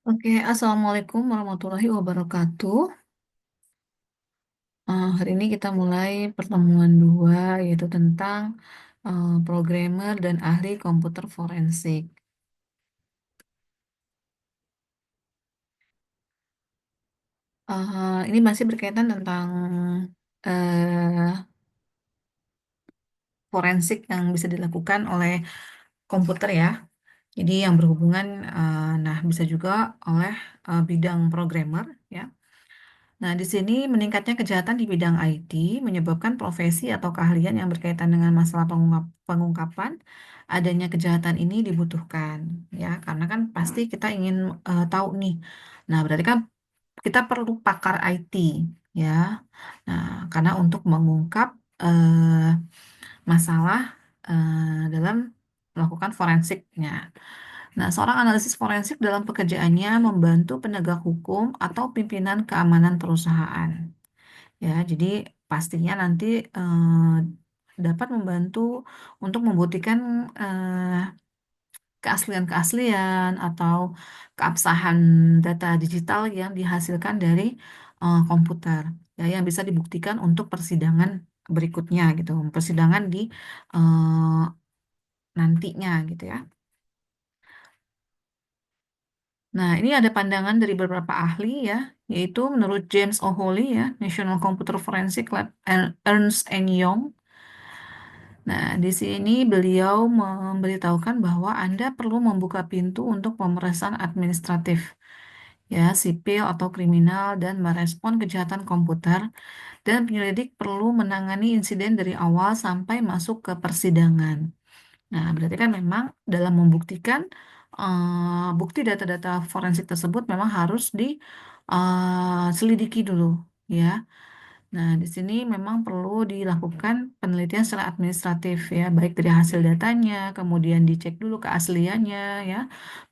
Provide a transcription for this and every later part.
Oke, Assalamualaikum warahmatullahi wabarakatuh. Hari ini kita mulai pertemuan dua, yaitu tentang programmer dan ahli komputer forensik. Ini masih berkaitan tentang eh, forensik yang bisa dilakukan oleh komputer ya. Jadi yang berhubungan, nah bisa juga oleh bidang programmer ya. Nah, di sini meningkatnya kejahatan di bidang IT menyebabkan profesi atau keahlian yang berkaitan dengan masalah pengungkapan adanya kejahatan ini dibutuhkan, ya, karena kan pasti kita ingin tahu nih. Nah, berarti kan kita perlu pakar IT, ya. Nah, karena untuk mengungkap masalah dalam melakukan forensiknya. Nah, seorang analisis forensik dalam pekerjaannya membantu penegak hukum atau pimpinan keamanan perusahaan. Ya, jadi pastinya nanti dapat membantu untuk membuktikan keaslian-keaslian atau keabsahan data digital yang dihasilkan dari komputer, ya, yang bisa dibuktikan untuk persidangan berikutnya gitu, persidangan di eh, nantinya gitu ya. Nah, ini ada pandangan dari beberapa ahli ya, yaitu menurut James O'Holey ya, National Computer Forensic Lab Ernst and Young. Nah, di sini beliau memberitahukan bahwa Anda perlu membuka pintu untuk pemeriksaan administratif, ya, sipil atau kriminal dan merespon kejahatan komputer, dan penyelidik perlu menangani insiden dari awal sampai masuk ke persidangan. Nah, berarti kan memang dalam membuktikan bukti data-data forensik tersebut memang harus diselidiki dulu, ya. Nah, di sini memang perlu dilakukan penelitian secara administratif ya, baik dari hasil datanya, kemudian dicek dulu keasliannya ya.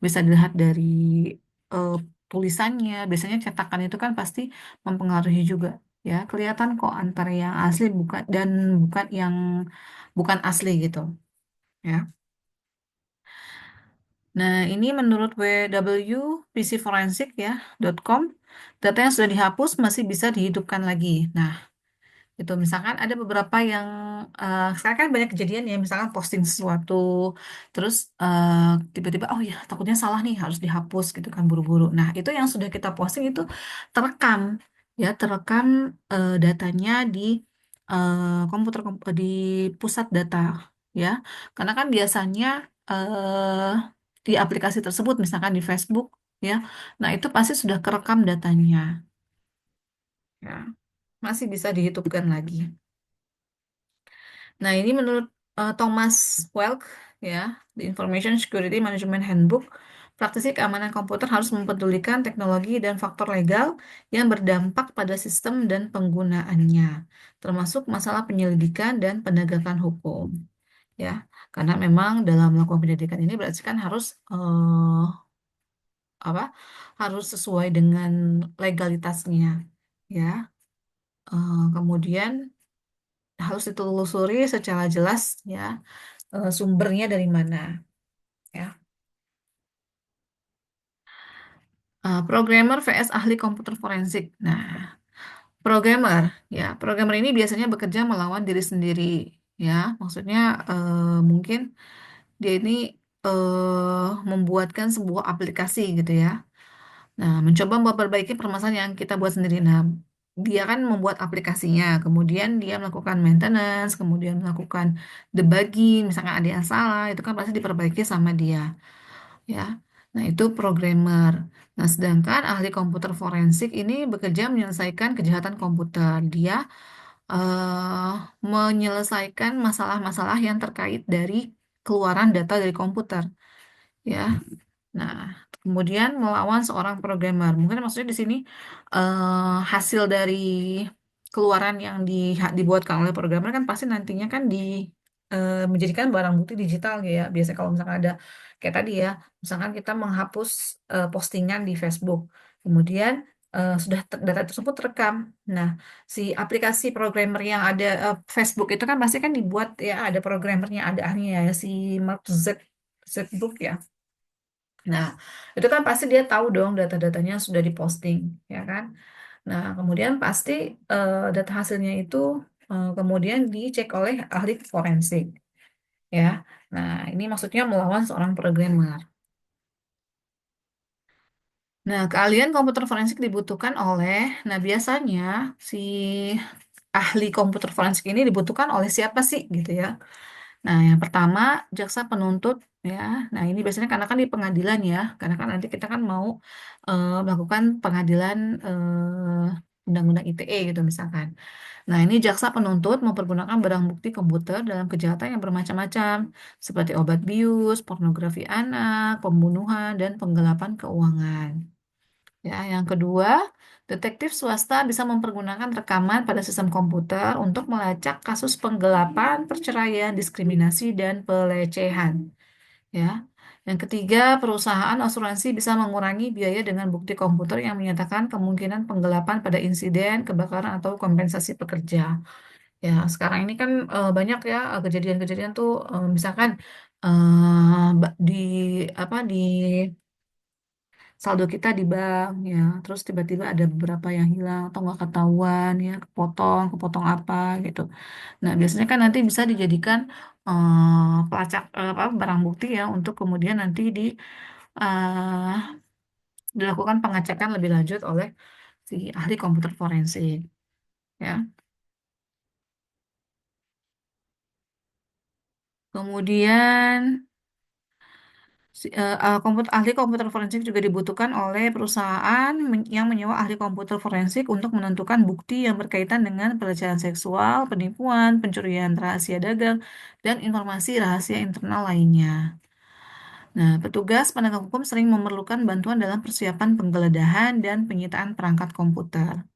Bisa dilihat dari eh, tulisannya, biasanya cetakan itu kan pasti mempengaruhi juga ya. Kelihatan kok antara yang asli bukan dan bukan yang bukan asli gitu ya. Nah, ini menurut www.pcforensik ya .com, data yang sudah dihapus masih bisa dihidupkan lagi. Nah, itu misalkan ada beberapa yang sekarang kan banyak kejadian ya, misalkan posting sesuatu terus tiba-tiba oh ya takutnya salah nih harus dihapus gitu kan buru-buru. Nah, itu yang sudah kita posting itu terekam ya, terekam datanya di di pusat data ya, karena kan biasanya di aplikasi tersebut misalkan di Facebook ya, nah itu pasti sudah kerekam datanya ya, masih bisa dihitungkan lagi. Nah, ini menurut Thomas Welk ya, di Information Security Management Handbook, praktisi keamanan komputer harus mempedulikan teknologi dan faktor legal yang berdampak pada sistem dan penggunaannya, termasuk masalah penyelidikan dan penegakan hukum. Ya, karena memang dalam melakukan penyelidikan ini berarti kan harus apa? Harus sesuai dengan legalitasnya, ya. Kemudian harus ditelusuri secara jelas ya, sumbernya dari mana ya. Programmer vs ahli komputer forensik. Nah, programmer ini biasanya bekerja melawan diri sendiri ya. Maksudnya mungkin dia ini membuatkan sebuah aplikasi gitu ya. Nah, mencoba memperbaiki permasalahan yang kita buat sendiri. Nah, dia kan membuat aplikasinya, kemudian dia melakukan maintenance, kemudian melakukan debugging, misalkan ada yang salah, itu kan pasti diperbaiki sama dia, ya. Nah, itu programmer. Nah, sedangkan ahli komputer forensik ini bekerja menyelesaikan kejahatan komputer. Dia eh, menyelesaikan masalah-masalah yang terkait dari keluaran data dari komputer, ya. Nah, kemudian melawan seorang programmer. Mungkin maksudnya di sini hasil dari keluaran yang dibuatkan oleh programmer kan pasti nantinya kan menjadikan barang bukti digital ya. Biasanya kalau misalkan ada kayak tadi ya, misalkan kita menghapus postingan di Facebook, kemudian sudah data tersebut terekam. Nah, si aplikasi programmer yang ada Facebook itu kan pasti kan dibuat ya, ada programmernya, ada ahlinya ya, si Mark Zuckerberg ya. Nah, itu kan pasti dia tahu dong data-datanya yang sudah diposting, ya kan? Nah, kemudian pasti data hasilnya itu kemudian dicek oleh ahli forensik, ya. Nah, ini maksudnya melawan seorang programmer. Nah, keahlian komputer forensik dibutuhkan oleh, nah biasanya si ahli komputer forensik ini dibutuhkan oleh siapa sih gitu ya. Nah, yang pertama jaksa penuntut ya. Nah, ini biasanya karena kan di pengadilan ya, karena kan nanti kita kan mau melakukan pengadilan undang-undang ITE gitu misalkan. Nah, ini jaksa penuntut mempergunakan barang bukti komputer dalam kejahatan yang bermacam-macam, seperti obat bius, pornografi anak, pembunuhan, dan penggelapan keuangan. Ya, yang kedua, detektif swasta bisa mempergunakan rekaman pada sistem komputer untuk melacak kasus penggelapan, perceraian, diskriminasi, dan pelecehan. Ya. Yang ketiga, perusahaan asuransi bisa mengurangi biaya dengan bukti komputer yang menyatakan kemungkinan penggelapan pada insiden, kebakaran, atau kompensasi pekerja. Ya, sekarang ini kan banyak ya kejadian-kejadian tuh misalkan di apa di saldo kita di bank ya, terus tiba-tiba ada beberapa yang hilang atau nggak ketahuan ya, kepotong apa gitu. Nah, biasanya kan nanti bisa dijadikan pelacak apa barang bukti ya untuk kemudian nanti dilakukan pengecekan lebih lanjut oleh si ahli komputer forensik ya. Kemudian ahli komputer forensik juga dibutuhkan oleh perusahaan yang menyewa ahli komputer forensik untuk menentukan bukti yang berkaitan dengan pelecehan seksual, penipuan, pencurian rahasia dagang, dan informasi rahasia internal lainnya. Nah, petugas penegak hukum sering memerlukan bantuan dalam persiapan penggeledahan dan penyitaan perangkat komputer.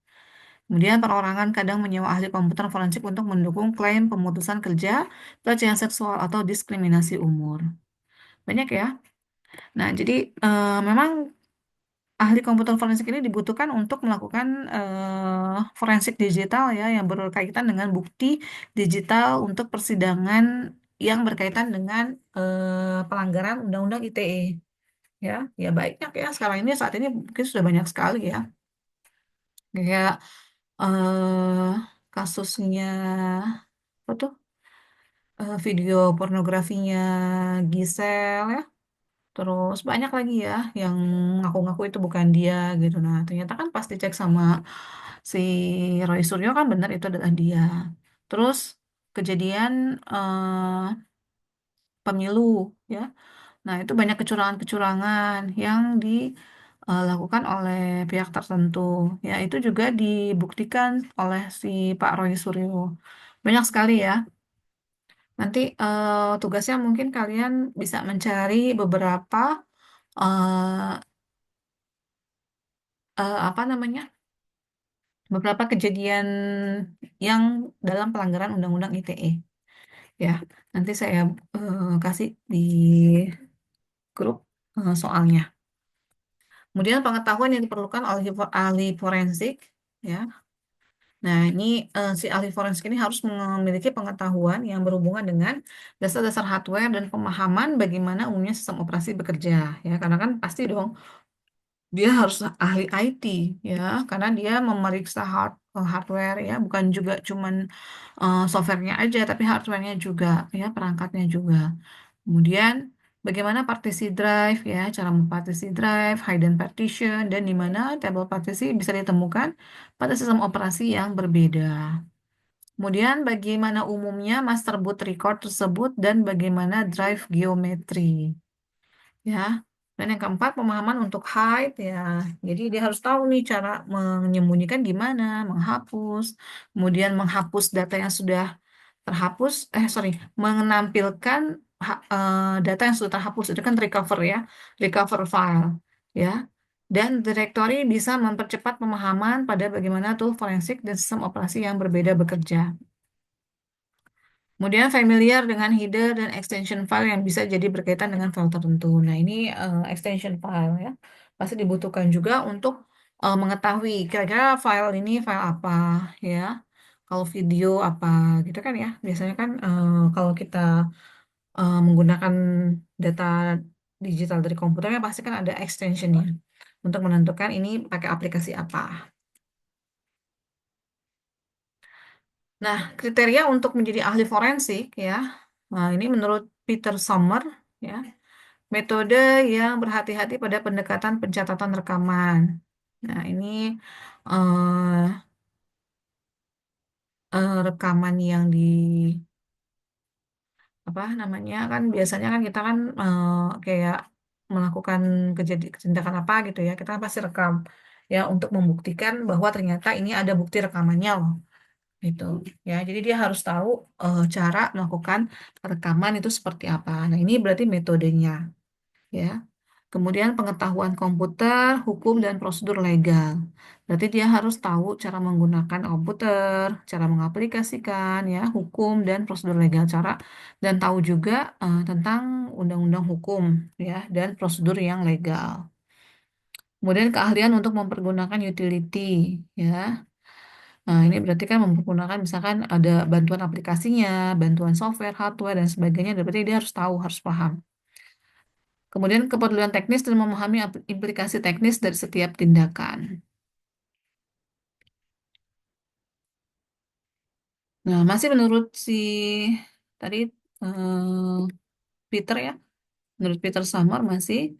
Kemudian perorangan kadang menyewa ahli komputer forensik untuk mendukung klaim pemutusan kerja, pelecehan seksual, atau diskriminasi umur. Banyak ya. Nah, jadi memang ahli komputer forensik ini dibutuhkan untuk melakukan forensik digital ya yang berkaitan dengan bukti digital untuk persidangan yang berkaitan dengan pelanggaran Undang-Undang ITE ya. Ya banyak ya sekarang ini saat ini mungkin sudah banyak sekali ya. Kayak eh kasusnya apa tuh? Video pornografinya Gisel ya. Terus banyak lagi ya yang ngaku-ngaku itu bukan dia gitu. Nah, ternyata kan pas dicek sama si Roy Suryo kan benar itu adalah dia. Terus kejadian pemilu ya. Nah, itu banyak kecurangan-kecurangan yang dilakukan oleh pihak tertentu. Ya, itu juga dibuktikan oleh si Pak Roy Suryo. Banyak sekali ya. Nanti tugasnya mungkin kalian bisa mencari beberapa eh, apa namanya? Beberapa kejadian yang dalam pelanggaran Undang-Undang ITE. Ya, nanti saya kasih di grup soalnya. Kemudian pengetahuan yang diperlukan oleh ahli forensik, ya. Nah, ini si ahli forensik ini harus memiliki pengetahuan yang berhubungan dengan dasar-dasar hardware dan pemahaman bagaimana umumnya sistem operasi bekerja, ya. Karena kan pasti dong dia harus ahli IT ya karena dia memeriksa hardware ya bukan juga cuman softwarenya aja tapi hardwarenya juga ya perangkatnya juga kemudian bagaimana partisi drive ya cara mempartisi drive hidden partition dan di mana table partisi bisa ditemukan pada sistem operasi yang berbeda kemudian bagaimana umumnya master boot record tersebut dan bagaimana drive geometri ya. Dan yang keempat, pemahaman untuk hide ya. Jadi dia harus tahu nih cara menyembunyikan gimana, menghapus, kemudian menghapus data yang sudah terhapus, sorry, menampilkan data yang sudah terhapus itu kan recover ya, recover file ya. Dan direktori bisa mempercepat pemahaman pada bagaimana tool forensik dan sistem operasi yang berbeda bekerja. Kemudian familiar dengan header dan extension file yang bisa jadi berkaitan dengan file tertentu. Nah, ini extension file ya. Pasti dibutuhkan juga untuk mengetahui kira-kira file ini file apa ya. Kalau video apa gitu kan ya. Biasanya kan kalau kita menggunakan data digital dari komputernya pasti kan ada extensionnya untuk menentukan ini pakai aplikasi apa. Nah, kriteria untuk menjadi ahli forensik ya, nah ini menurut Peter Sommer ya, metode yang berhati-hati pada pendekatan pencatatan rekaman. Nah, ini eh, rekaman yang di apa namanya kan biasanya kan kita kan kayak melakukan tindakan apa gitu ya, kita kan pasti rekam ya untuk membuktikan bahwa ternyata ini ada bukti rekamannya loh gitu ya. Jadi dia harus tahu cara melakukan rekaman itu seperti apa. Nah, ini berarti metodenya ya. Kemudian pengetahuan komputer, hukum dan prosedur legal. Berarti dia harus tahu cara menggunakan komputer, cara mengaplikasikan ya hukum dan prosedur legal cara dan tahu juga tentang undang-undang hukum ya dan prosedur yang legal. Kemudian keahlian untuk mempergunakan utility ya. Nah, ini berarti kan mempergunakan misalkan ada bantuan aplikasinya, bantuan software, hardware dan sebagainya. Berarti dia harus tahu, harus paham. Kemudian kepedulian teknis dan memahami implikasi teknis dari setiap tindakan. Nah, masih menurut si tadi Peter ya, menurut Peter Samar masih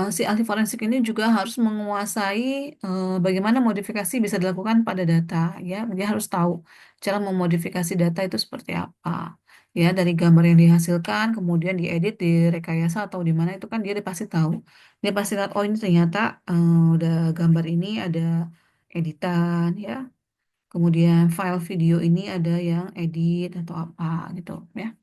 si ahli forensik ini juga harus menguasai bagaimana modifikasi bisa dilakukan pada data ya. Dia harus tahu cara memodifikasi data itu seperti apa. Ya, dari gambar yang dihasilkan, kemudian diedit, direkayasa atau di mana itu kan dia pasti tahu. Dia pasti lihat, oh ini ternyata udah gambar ini ada editan ya. Kemudian file video ini ada yang edit atau apa gitu ya.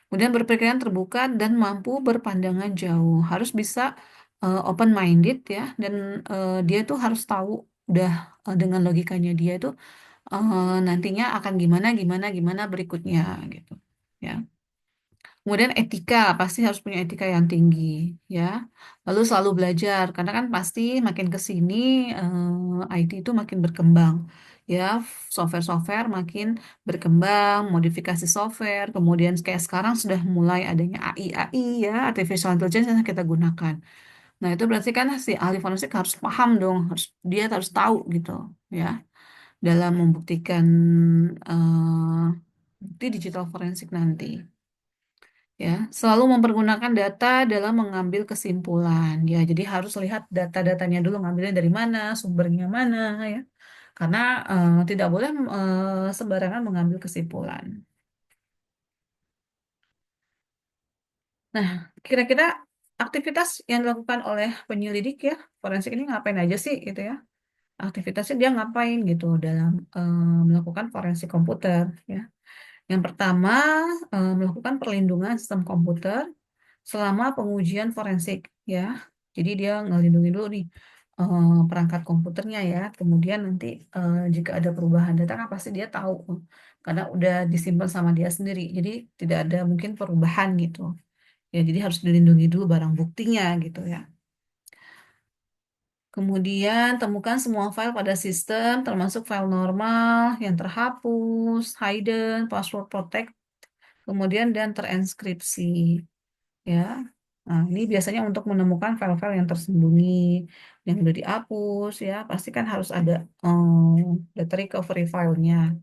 Kemudian berpikiran terbuka dan mampu berpandangan jauh. Harus bisa open minded ya dan dia tuh harus tahu udah dengan logikanya dia itu nantinya akan gimana gimana gimana berikutnya gitu. Ya. Kemudian etika, pasti harus punya etika yang tinggi, ya. Lalu selalu belajar, karena kan pasti makin ke sini IT itu makin berkembang, ya. Software-software makin berkembang, modifikasi software, kemudian kayak sekarang sudah mulai adanya AI, ya, artificial intelligence yang kita gunakan. Nah, itu berarti kan si ahli forensik harus paham dong, dia harus tahu gitu, ya, dalam membuktikan bukti digital forensik nanti. Ya, selalu mempergunakan data dalam mengambil kesimpulan. Ya, jadi harus lihat data-datanya dulu ngambilnya dari mana, sumbernya mana ya. Karena tidak boleh sembarangan mengambil kesimpulan. Nah, kira-kira aktivitas yang dilakukan oleh penyelidik ya, forensik ini ngapain aja sih gitu ya? Aktivitasnya dia ngapain gitu dalam melakukan forensik komputer ya. Yang pertama, melakukan perlindungan sistem komputer selama pengujian forensik ya. Jadi dia ngelindungi dulu nih perangkat komputernya ya. Kemudian nanti jika ada perubahan data kan pasti dia tahu karena udah disimpan sama dia sendiri. Jadi tidak ada mungkin perubahan gitu. Ya, jadi harus dilindungi dulu barang buktinya gitu ya. Kemudian temukan semua file pada sistem termasuk file normal yang terhapus, hidden, password protect, kemudian dan terenkripsi. Ya. Nah, ini biasanya untuk menemukan file-file yang tersembunyi, yang udah dihapus, ya, pasti kan harus ada data recovery filenya.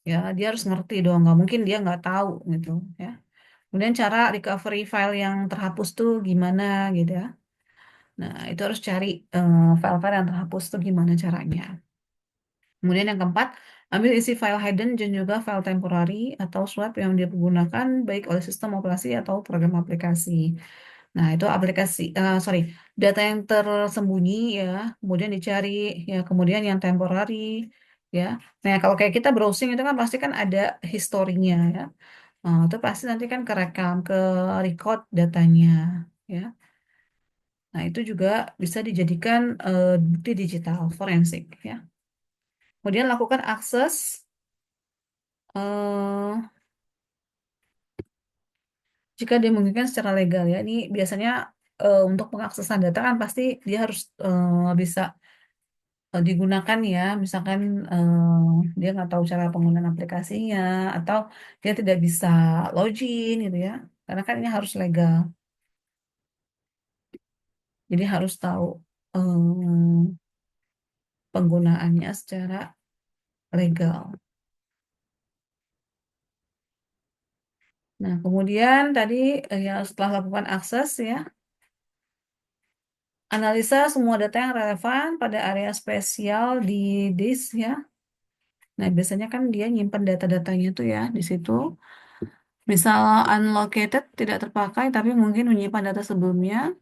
Ya, dia harus ngerti dong, nggak mungkin dia nggak tahu gitu, ya. Kemudian cara recovery file yang terhapus tuh gimana gitu ya. Nah, itu harus cari file-file yang terhapus tuh gimana caranya. Kemudian yang keempat, ambil isi file hidden dan juga file temporary atau swap yang dipergunakan baik oleh sistem operasi atau program aplikasi. Nah, itu aplikasi, sorry, data yang tersembunyi ya, kemudian dicari, ya, kemudian yang temporary, ya. Nah, kalau kayak kita browsing itu kan pasti kan ada historinya ya. Nah, itu pasti nanti kan kerekam, ke record datanya, ya. Nah, itu juga bisa dijadikan bukti digital forensik, ya. Kemudian lakukan akses eh, jika dimungkinkan secara legal ya. Ini biasanya untuk pengaksesan data kan pasti dia harus bisa digunakan ya, misalkan dia nggak tahu cara penggunaan aplikasinya atau dia tidak bisa login gitu ya, karena kan ini harus legal. Jadi harus tahu penggunaannya secara legal. Nah, kemudian tadi ya setelah lakukan akses ya, analisa semua data yang relevan pada area spesial di disk ya. Nah, biasanya kan dia nyimpan data-datanya tuh ya di situ. Misal unlocated tidak terpakai tapi mungkin menyimpan data sebelumnya,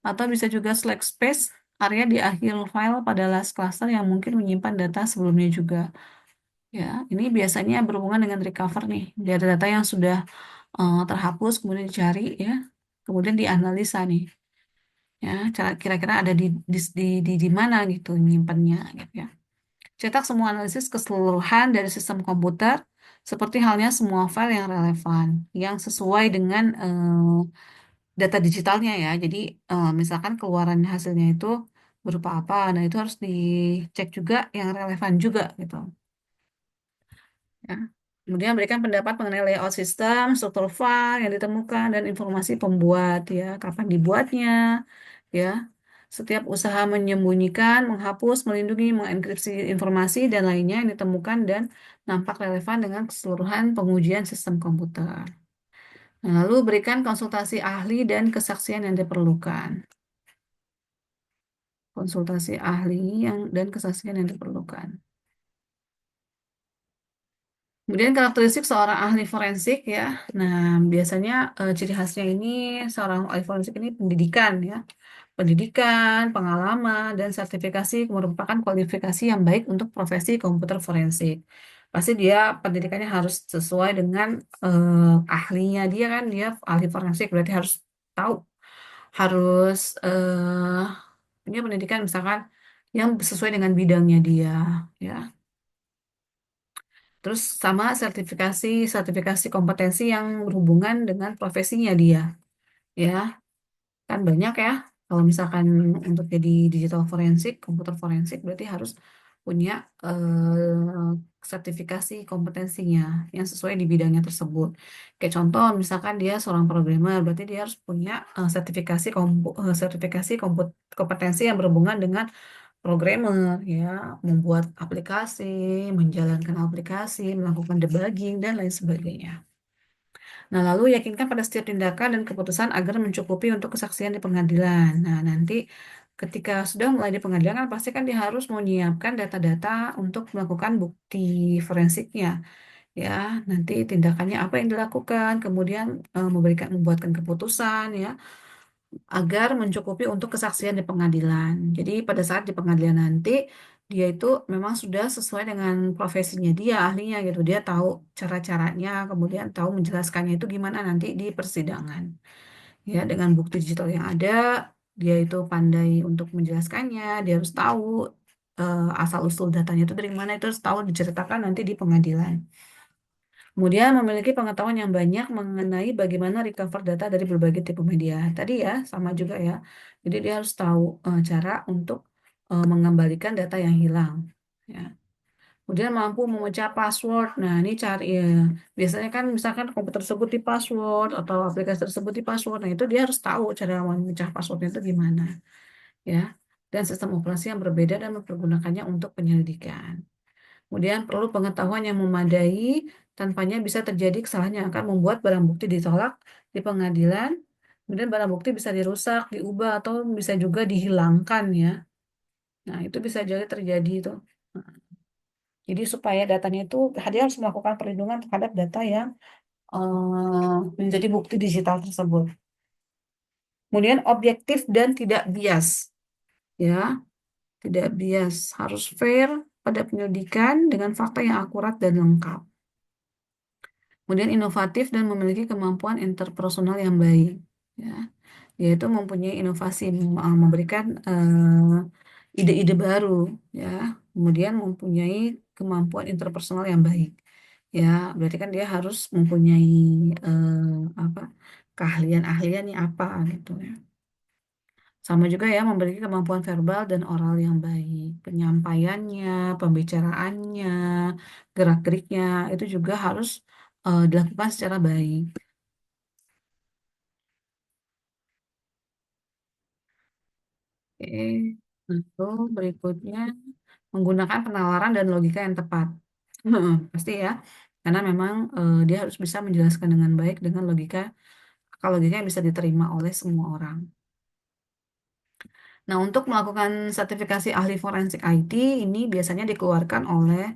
atau bisa juga slack space area di akhir file pada last cluster yang mungkin menyimpan data sebelumnya juga. Ya, ini biasanya berhubungan dengan recover nih. Data-data yang sudah terhapus kemudian dicari ya, kemudian dianalisa nih. Ya, kira-kira ada di mana gitu nyimpannya gitu ya. Cetak semua analisis keseluruhan dari sistem komputer seperti halnya semua file yang relevan yang sesuai dengan data digitalnya ya. Jadi misalkan keluaran hasilnya itu berupa apa, nah itu harus dicek juga yang relevan juga gitu. Ya. Kemudian berikan pendapat mengenai layout sistem, struktur file yang ditemukan, dan informasi pembuat, ya, kapan dibuatnya, ya. Setiap usaha menyembunyikan, menghapus, melindungi, mengenkripsi informasi, dan lainnya yang ditemukan dan nampak relevan dengan keseluruhan pengujian sistem komputer. Nah, lalu berikan konsultasi ahli dan kesaksian yang diperlukan. Konsultasi ahli dan kesaksian yang diperlukan. Kemudian karakteristik seorang ahli forensik ya. Nah, biasanya ciri khasnya ini seorang ahli forensik ini pendidikan ya. Pendidikan, pengalaman, dan sertifikasi merupakan kualifikasi yang baik untuk profesi komputer forensik. Pasti dia pendidikannya harus sesuai dengan ahlinya dia kan, dia ahli forensik berarti harus tahu, harus punya pendidikan misalkan yang sesuai dengan bidangnya dia ya. Terus sama sertifikasi sertifikasi kompetensi yang berhubungan dengan profesinya dia, ya kan banyak ya. Kalau misalkan untuk jadi digital forensik, komputer forensik berarti harus punya sertifikasi kompetensinya yang sesuai di bidangnya tersebut. Kayak contoh, misalkan dia seorang programmer, berarti dia harus punya sertifikasi kompetensi yang berhubungan dengan programmer ya, membuat aplikasi, menjalankan aplikasi, melakukan debugging dan lain sebagainya. Nah, lalu yakinkan pada setiap tindakan dan keputusan agar mencukupi untuk kesaksian di pengadilan. Nah, nanti ketika sudah mulai di pengadilan kan pasti kan dia harus menyiapkan data-data untuk melakukan bukti forensiknya. Ya, nanti tindakannya apa yang dilakukan, kemudian membuatkan keputusan ya agar mencukupi untuk kesaksian di pengadilan. Jadi pada saat di pengadilan nanti dia itu memang sudah sesuai dengan profesinya dia, ahlinya gitu. Dia tahu cara-caranya, kemudian tahu menjelaskannya itu gimana nanti di persidangan. Ya, dengan bukti digital yang ada, dia itu pandai untuk menjelaskannya, dia harus tahu asal-usul datanya itu dari mana, itu harus tahu diceritakan nanti di pengadilan. Kemudian memiliki pengetahuan yang banyak mengenai bagaimana recover data dari berbagai tipe media. Tadi ya, sama juga ya. Jadi dia harus tahu cara untuk mengembalikan data yang hilang. Ya. Kemudian mampu memecah password. Nah, ini cari ya. Biasanya kan misalkan komputer tersebut di password atau aplikasi tersebut di password. Nah, itu dia harus tahu cara memecah passwordnya itu gimana. Ya. Dan sistem operasi yang berbeda dan mempergunakannya untuk penyelidikan. Kemudian perlu pengetahuan yang memadai, tanpanya bisa terjadi kesalahan yang akan membuat barang bukti ditolak di pengadilan. Kemudian barang bukti bisa dirusak, diubah, atau bisa juga dihilangkan ya. Nah, itu bisa jadi terjadi itu. Nah, jadi supaya datanya itu, dia harus melakukan perlindungan terhadap data yang menjadi bukti digital tersebut. Kemudian objektif dan tidak bias, ya, tidak bias, harus fair pada penyelidikan dengan fakta yang akurat dan lengkap. Kemudian inovatif dan memiliki kemampuan interpersonal yang baik, ya, yaitu mempunyai inovasi, memberikan ide-ide baru, ya, kemudian mempunyai kemampuan interpersonal yang baik, ya, berarti kan dia harus mempunyai apa keahlian-ahliannya apa gitu ya. Sama juga ya memiliki kemampuan verbal dan oral yang baik, penyampaiannya, pembicaraannya, gerak-geriknya itu juga harus dilakukan secara baik. Oke. Lalu berikutnya menggunakan penalaran dan logika yang tepat. Pasti ya, karena memang dia harus bisa menjelaskan dengan baik dengan logika, kalau logika yang bisa diterima oleh semua orang. Nah, untuk melakukan sertifikasi ahli forensik IT ini biasanya dikeluarkan oleh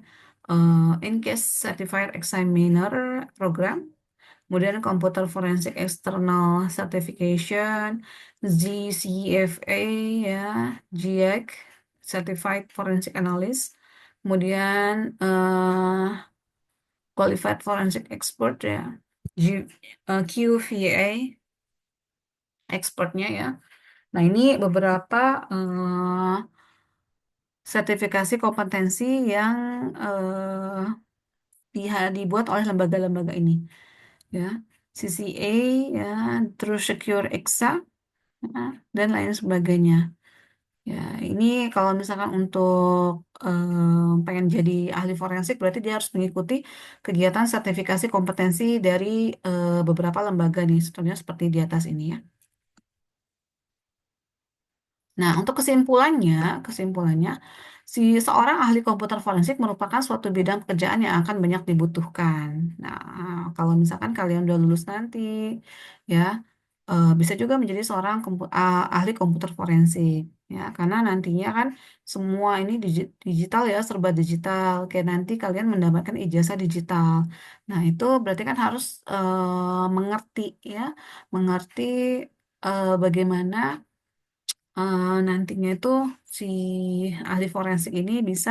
InCase Certified Examiner Program, kemudian Computer Forensic External Certification, GCFA ya, GIEC Certified Forensic Analyst, kemudian Qualified Forensic Expert ya, QVA expertnya ya. Nah, ini beberapa sertifikasi kompetensi yang dibuat oleh lembaga-lembaga ini ya. CCA ya, terus Secure Exa ya, dan lain sebagainya. Ya, ini kalau misalkan untuk pengen jadi ahli forensik berarti dia harus mengikuti kegiatan sertifikasi kompetensi dari beberapa lembaga nih, contohnya seperti di atas ini ya. Nah, untuk kesimpulannya, si seorang ahli komputer forensik merupakan suatu bidang pekerjaan yang akan banyak dibutuhkan. Nah, kalau misalkan kalian udah lulus nanti, ya, bisa juga menjadi seorang ahli komputer forensik, ya, karena nantinya kan semua ini digital ya, serba digital. Kayak nanti kalian mendapatkan ijazah digital. Nah, itu berarti kan harus mengerti, ya, mengerti bagaimana nantinya itu si ahli forensik ini bisa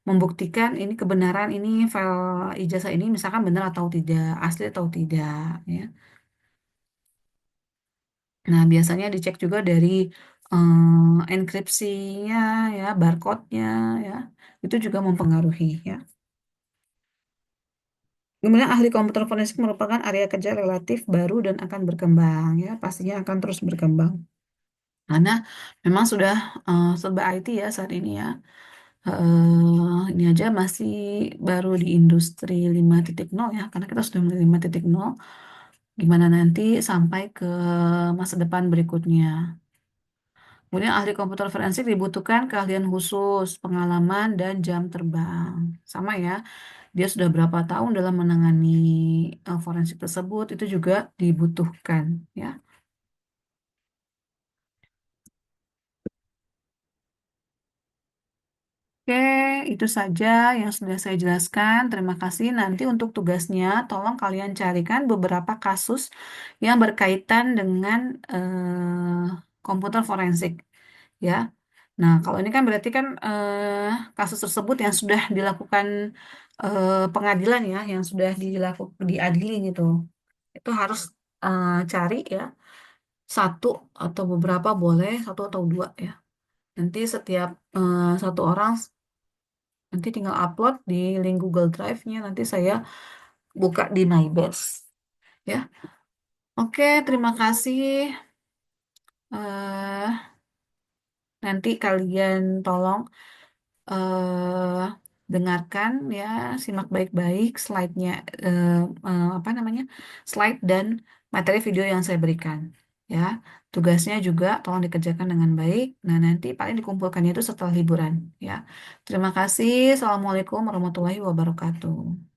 membuktikan ini kebenaran ini file ijazah ini misalkan benar atau tidak, asli atau tidak, ya. Nah, biasanya dicek juga dari enkripsinya, ya, barcode-nya, ya. Itu juga mempengaruhi, ya. Kemudian ahli komputer forensik merupakan area kerja relatif baru dan akan berkembang, ya. Pastinya akan terus berkembang. Karena memang sudah serba IT ya saat ini ya. Ini aja masih baru di industri 5.0 ya, karena kita sudah mulai 5.0. Gimana nanti sampai ke masa depan berikutnya. Kemudian ahli komputer forensik dibutuhkan keahlian khusus, pengalaman, dan jam terbang. Sama ya, dia sudah berapa tahun dalam menangani forensik tersebut, itu juga dibutuhkan ya. Oke, itu saja yang sudah saya jelaskan. Terima kasih. Nanti untuk tugasnya, tolong kalian carikan beberapa kasus yang berkaitan dengan komputer forensik, ya. Nah, kalau ini kan berarti kan kasus tersebut yang sudah dilakukan pengadilan ya, yang sudah diadili gitu. Itu harus cari ya, satu atau beberapa boleh, satu atau dua ya. Nanti setiap satu orang nanti tinggal upload di link Google Drive-nya. Nanti saya buka di MyBase. Ya, oke, terima kasih. eh Nanti kalian tolong eh dengarkan ya, simak baik-baik slide-nya, eh, apa namanya, slide dan materi video yang saya berikan. Ya, tugasnya juga tolong dikerjakan dengan baik. Nah, nanti paling dikumpulkannya itu setelah liburan. Ya, terima kasih. Assalamualaikum warahmatullahi wabarakatuh.